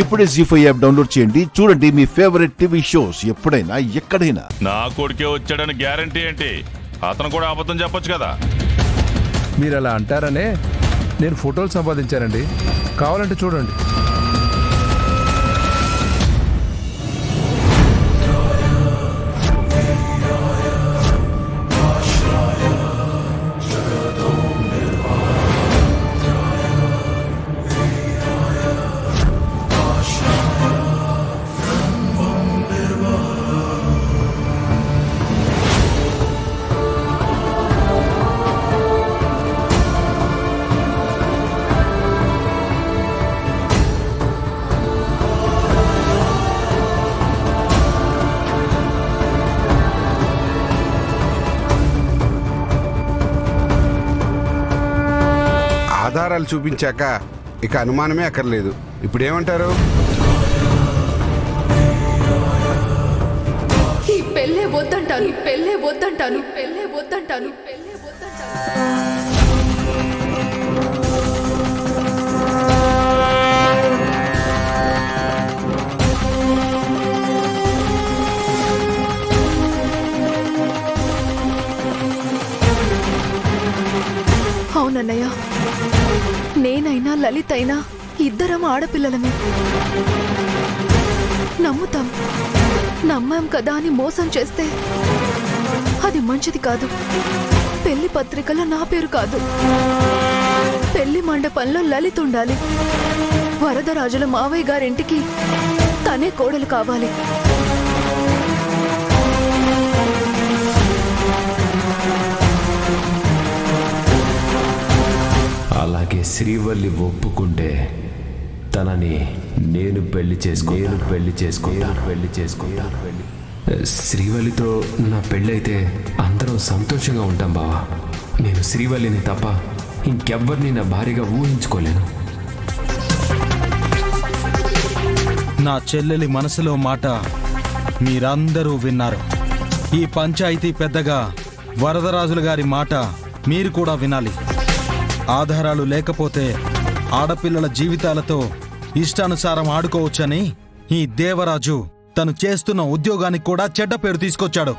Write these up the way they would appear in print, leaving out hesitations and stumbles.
ఇప్పుడే జీ5 app download చేయండి. చూడండి మీ ఫేవరెట్ టీవీ షోస్ ఎప్పుడైనా ఎక్కడైనా. నా కొడుకే వచ్చాడని గ్యారంటీ ఏంటి? అతను కూడా అబద్ధం చెప్పొచ్చు కదా. మీరు అలా అంటారనే నేను ఫోటోలు సంపాదించానండి, కావాలంటే చూడండి. ఆధారాలు చూపించాక ఇక అనుమానమే అక్కర్లేదు. ఇప్పుడేమంటారు? ఈ పెళ్ళే వద్దంటాను, ఈ పెళ్ళే వద్దంటాను, పెళ్ళే వద్దంటాను, పెళ్ళే వద్దంటాను. అవునన్నయ్య, నేనైనా లలిత్ అయినా ఇద్దరం ఆడపిల్లలమే. నమ్మాం కదా అని మోసం చేస్తే అది మంచిది కాదు. పెళ్లి పత్రికలో నా పేరు కాదు, పెళ్లి మండపంలో లలిత్ ఉండాలి. వరదరాజుల మావయ్య గారింటికి తనే కోడలు కావాలి. అలాగే శ్రీవల్లి ఒప్పుకుంటే తనని నేను పెళ్లి చేసుకుంటా. శ్రీవల్లితో నా పెళ్ళైతే అందరం సంతోషంగా ఉంటాం బావా. నేను శ్రీవల్లిని తప్ప ఇంకెవ్వరిని నా భార్యగా ఊహించుకోలేను. నా చెల్లెలి మనసులో మాట మీరందరూ విన్నారు. ఈ పంచాయతీ పెద్దగా వరదరాజుల గారి మాట మీరు కూడా వినాలి. ఆధారాలు లేకపోతే ఆడపిల్లల జీవితాలతో ఇష్టానుసారం ఆడుకోవచ్చని ఈ దేవరాజు తను చేస్తున్న ఉద్యోగానికి కూడా చెడ్డ పేరు తీసుకొచ్చాడు.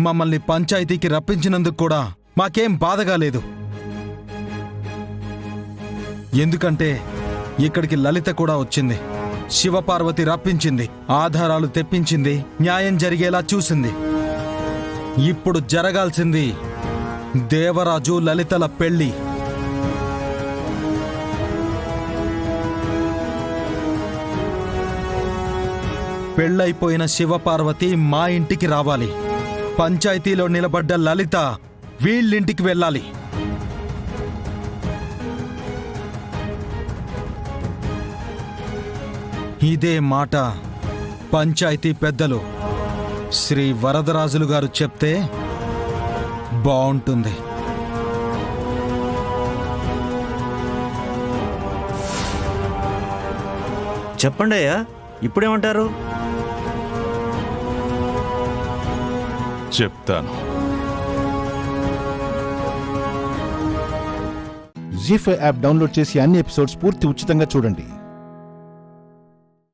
మమ్మల్ని పంచాయతీకి రప్పించినందుకు కూడా మాకేం బాధగా లేదు. ఎందుకంటే ఇక్కడికి లలిత కూడా వచ్చింది, శివపార్వతి రప్పించింది, ఆధారాలు తెప్పించింది, న్యాయం జరిగేలా చూసింది. ఇప్పుడు జరగాల్సింది దేవరాజు లలితల పెళ్లి. పెళ్ళైపోయిన శివపార్వతి మా ఇంటికి రావాలి. పంచాయతీలో నిలబడ్డ లలిత వీళ్ళింటికి వెళ్ళాలి. ఇదే మాట పంచాయతీ పెద్దలు శ్రీ వరదరాజులు గారు చెప్తే బాగుంటుంది. చెప్పండి అయ్యా, ఇప్పుడేమంటారు? చెప్తాను. జీ5 యాప్ డౌన్లోడ్ చేసి అన్ని ఎపిసోడ్స్ పూర్తి ఉచితంగా చూడండి.